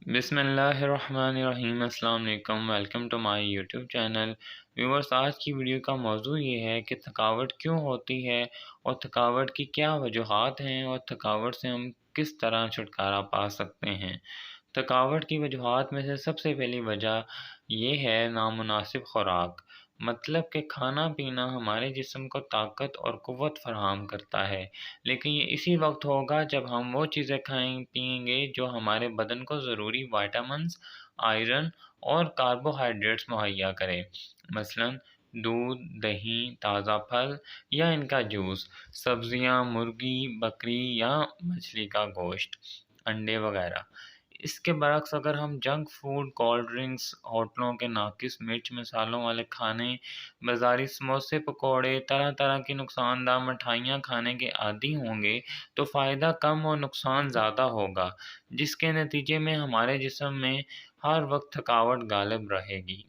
بسم اللہ الرحمن الرحیم۔ السلام علیکم، welcome to my YouTube channel. Viewers, آج کی ویڈیو کا موضوع یہ ہے کہ تھکاوٹ کیوں ہوتی ہے اور تھکاوٹ کی کیا وجوہات ہیں اور تھکاوٹ سے ہم کس طرح چھٹکارا پا سکتے ہیں۔ تھکاوٹ کی وجوہات میں سے سب سے پہلی وجہ یہ ہے نامناسب خوراک، مطلب کہ کھانا پینا ہمارے جسم کو طاقت اور قوت فراہم کرتا ہے، لیکن یہ اسی وقت ہوگا جب ہم وہ چیزیں کھائیں پئیں گے جو ہمارے بدن کو ضروری وائٹامنز، آئرن اور کاربوہائیڈریٹس مہیا کرے، مثلاً دودھ، دہی، تازہ پھل یا ان کا جوس، سبزیاں، مرغی، بکری یا مچھلی کا گوشت، انڈے وغیرہ۔ اس کے برعکس اگر ہم جنک فوڈ، کولڈ ڈرنکس، ہوٹلوں کے ناقص مرچ مسالوں والے کھانے، بازاری سموسے، پکوڑے، طرح طرح کی نقصان دہ مٹھائیاں کھانے کے عادی ہوں گے تو فائدہ کم اور نقصان زیادہ ہوگا، جس کے نتیجے میں ہمارے جسم میں ہر وقت تھکاوٹ غالب رہے گی۔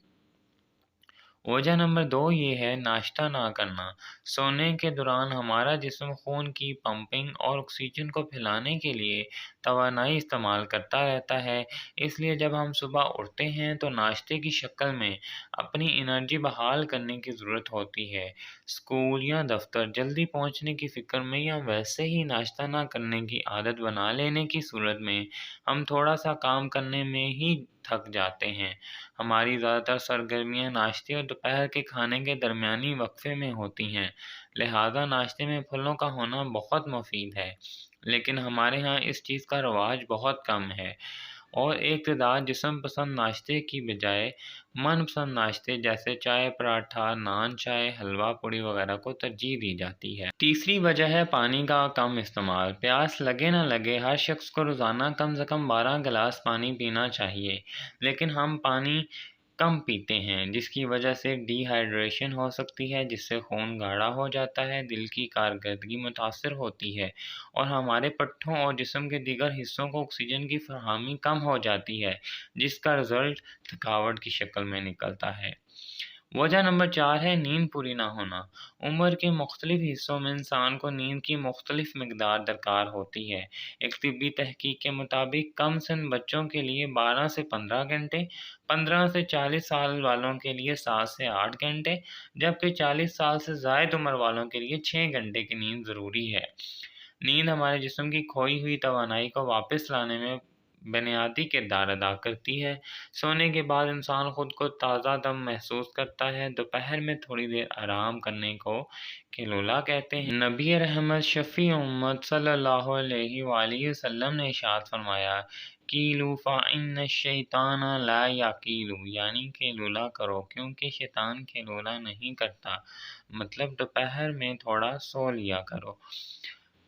وجہ نمبر 2 یہ ہے ناشتہ نہ کرنا۔ سونے کے دوران ہمارا جسم خون کی پمپنگ اور آکسیجن کو پھیلانے کے لیے توانائی استعمال کرتا رہتا ہے، اس لیے جب ہم صبح اٹھتے ہیں تو ناشتے کی شکل میں اپنی انرجی بحال کرنے کی ضرورت ہوتی ہے۔ اسکول یا دفتر جلدی پہنچنے کی فکر میں یا ویسے ہی ناشتہ نہ کرنے کی عادت بنا لینے کی صورت میں ہم تھوڑا سا کام کرنے میں ہی تھک جاتے ہیں۔ ہماری زیادہ تر سرگرمیاں ناشتے اور دوپہر کے کھانے کے درمیانی وقفے میں ہوتی ہیں، لہٰذا ناشتے میں پھلوں کا ہونا بہت مفید ہے، لیکن ہمارے ہاں اس چیز کا رواج بہت کم ہے، اور ایک تعداد جسم پسند ناشتے کی بجائے من پسند ناشتے جیسے چائے، پراٹھا، نان چائے، حلوہ پوڑی وغیرہ کو ترجیح دی جاتی ہے۔ تیسری وجہ ہے پانی کا کم استعمال۔ پیاس لگے نہ لگے، ہر شخص کو روزانہ کم سے کم 12 گلاس پانی پینا چاہیے، لیکن ہم پانی کم پیتے ہیں، جس کی وجہ سے ڈی ہائیڈریشن ہو سکتی ہے، جس سے خون گاڑھا ہو جاتا ہے، دل کی کارکردگی متاثر ہوتی ہے اور ہمارے پٹھوں اور جسم کے دیگر حصوں کو آکسیجن کی فراہمی کم ہو جاتی ہے، جس کا رزلٹ تھکاوٹ کی شکل میں نکلتا ہے۔ وجہ نمبر 4 ہے نیند پوری نہ ہونا۔ عمر کے مختلف حصوں میں انسان کو نیند کی مختلف مقدار درکار ہوتی ہے۔ ایک طبی تحقیق کے مطابق کم سن بچوں کے لیے 12 سے 15 گھنٹے، 15 سے 40 سال والوں کے لیے 7 سے 8 گھنٹے، جبکہ 40 سال سے زائد عمر والوں کے لیے 6 گھنٹے کی نیند ضروری ہے۔ نیند ہمارے جسم کی کھوئی ہوئی توانائی کو واپس لانے میں بنیادی کردار ادا کرتی ہے۔ سونے کے بعد انسان خود کو تازہ دم محسوس کرتا ہے۔ دوپہر میں تھوڑی دیر آرام کرنے کو قیلولہ کہتے ہیں۔ نبی رحمت شفیع امت صلی اللہ علیہ وآلہ وسلم نے ارشاد فرمایا، قیلوا فإن الشیطان لا یقیل، یعنی قیلولہ کرو کیونکہ شیطان قیلولہ نہیں کرتا، مطلب دوپہر میں تھوڑا سو لیا کرو۔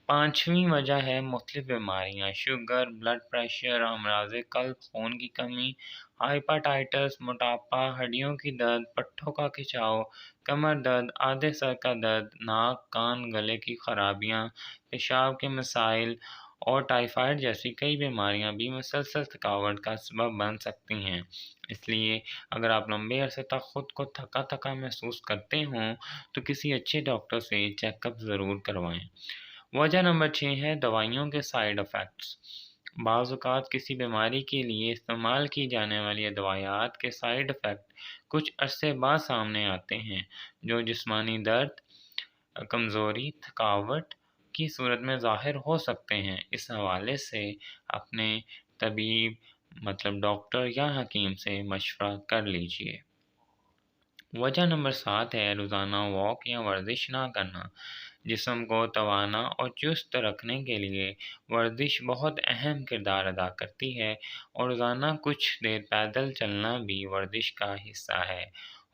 پانچویں وجہ ہے مختلف بیماریاں، شوگر، بلڈ پریشر، امراض قلب، خون کی کمی، ہائپاٹائٹس، موٹاپا، ہڈیوں کی درد، پٹھوں کا کھچاؤ، کمر درد، آدھے سر کا درد، ناک، کان، گلے کی خرابیاں، پیشاب کے مسائل اور ٹائیفائڈ جیسی کئی بیماریاں بھی مسلسل تھکاوٹ کا سبب بن سکتی ہیں۔ اس لیے اگر آپ لمبے عرصے تک خود کو تھکا تھکا محسوس کرتے ہوں تو کسی اچھے ڈاکٹر سے چیک اپ ضرور کروائیں۔ وجہ نمبر 6 ہے دوائیوں کے سائیڈ ایفیکٹس۔ بعض اوقات کسی بیماری کے لیے استعمال کی جانے والی ادویات کے سائیڈ ایفیکٹ کچھ عرصے بعد سامنے آتے ہیں، جو جسمانی درد، کمزوری، تھکاوٹ کی صورت میں ظاہر ہو سکتے ہیں۔ اس حوالے سے اپنے طبیب ڈاکٹر یا حکیم سے مشورہ کر لیجیے۔ وجہ نمبر 7 ہے روزانہ واک یا ورزش نہ کرنا۔ جسم کو توانا اور چست رکھنے کے لیے ورزش بہت اہم کردار ادا کرتی ہے، اور روزانہ کچھ دیر پیدل چلنا بھی ورزش کا حصہ ہے۔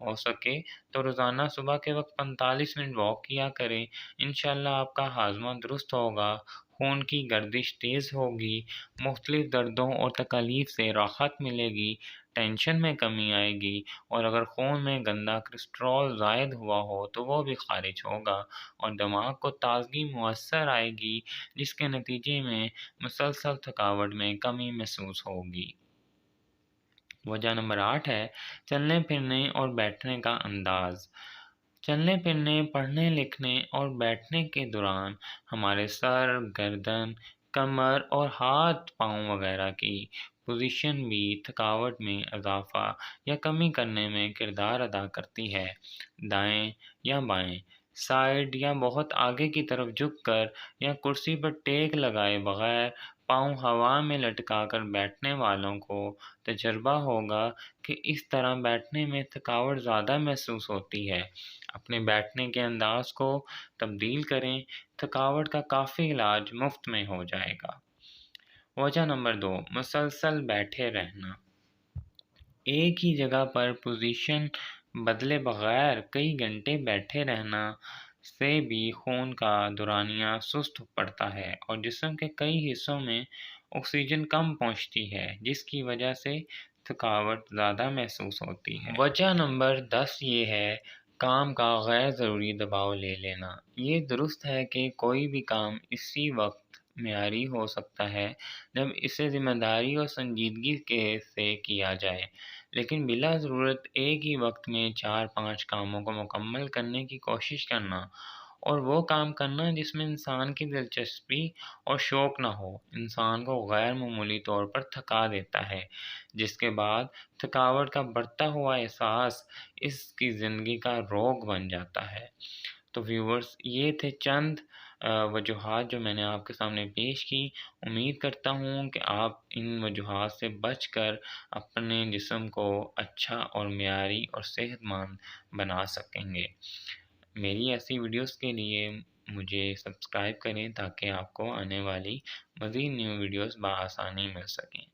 ہو سکے تو روزانہ صبح کے وقت 45 منٹ واک کیا کریں، انشاءاللہ آپ کا ہاضمہ درست ہوگا، خون کی گردش تیز ہوگی، مختلف دردوں اور تکالیف سے راحت ملے گی، ٹینشن میں کمی آئے گی، اور اگر خون میں گندا کولیسٹرول زائد ہوا ہو تو وہ بھی خارج ہوگا، اور دماغ کو تازگی میسر آئے گی، جس کے نتیجے میں مسلسل تھکاوٹ میں کمی محسوس ہوگی۔ وجہ نمبر 8 ہے چلنے پھرنے اور بیٹھنے کا انداز۔ چلنے پھرنے، پڑھنے لکھنے اور بیٹھنے کے دوران ہمارے سر، گردن، کمر اور ہاتھ پاؤں وغیرہ کی پوزیشن بھی تھکاوٹ میں اضافہ یا کمی کرنے میں کردار ادا کرتی ہے۔ دائیں یا بائیں سائیڈ یا بہت آگے کی طرف جھک کر یا کرسی پر ٹیک لگائے بغیر پاؤں ہوا میں لٹکا کر بیٹھنے والوں کو تجربہ ہوگا کہ اس طرح بیٹھنے میں تھکاوٹ زیادہ محسوس ہوتی ہے۔ اپنے بیٹھنے کے انداز کو تبدیل کریں، تھکاوٹ کا کافی علاج مفت میں ہو جائے گا۔ وجہ نمبر 2، مسلسل بیٹھے رہنا۔ ایک ہی جگہ پر پوزیشن بدلے بغیر کئی گھنٹے بیٹھے رہنا سے بھی خون کا دورانیہ سست پڑتا ہے اور جسم کے کئی حصوں میں آکسیجن کم پہنچتی ہے، جس کی وجہ سے تھکاوٹ زیادہ محسوس ہوتی ہے۔ وجہ نمبر 10 یہ ہے، کام کا غیر ضروری دباؤ لے لینا۔ یہ درست ہے کہ کوئی بھی کام اسی وقت معیاری ہو سکتا ہے جب اسے ذمہ داری اور سنجیدگی سے کیا جائے، لیکن بلا ضرورت ایک ہی وقت میں 4-5 کاموں کو مکمل کرنے کی کوشش کرنا اور وہ کام کرنا جس میں انسان کی دلچسپی اور شوق نہ ہو، انسان کو غیر معمولی طور پر تھکا دیتا ہے، جس کے بعد تھکاوٹ کا بڑھتا ہوا احساس اس کی زندگی کا روگ بن جاتا ہے۔ تو ویورز، یہ تھے چند وجوہات جو میں نے آپ کے سامنے پیش کی۔ امید کرتا ہوں کہ آپ ان وجوہات سے بچ کر اپنے جسم کو اچھا اور معیاری اور صحت مند بنا سکیں گے۔ میری ایسی ویڈیوز کے لیے مجھے سبسکرائب کریں تاکہ آپ کو آنے والی مزید نیو ویڈیوز بآسانی مل سکیں۔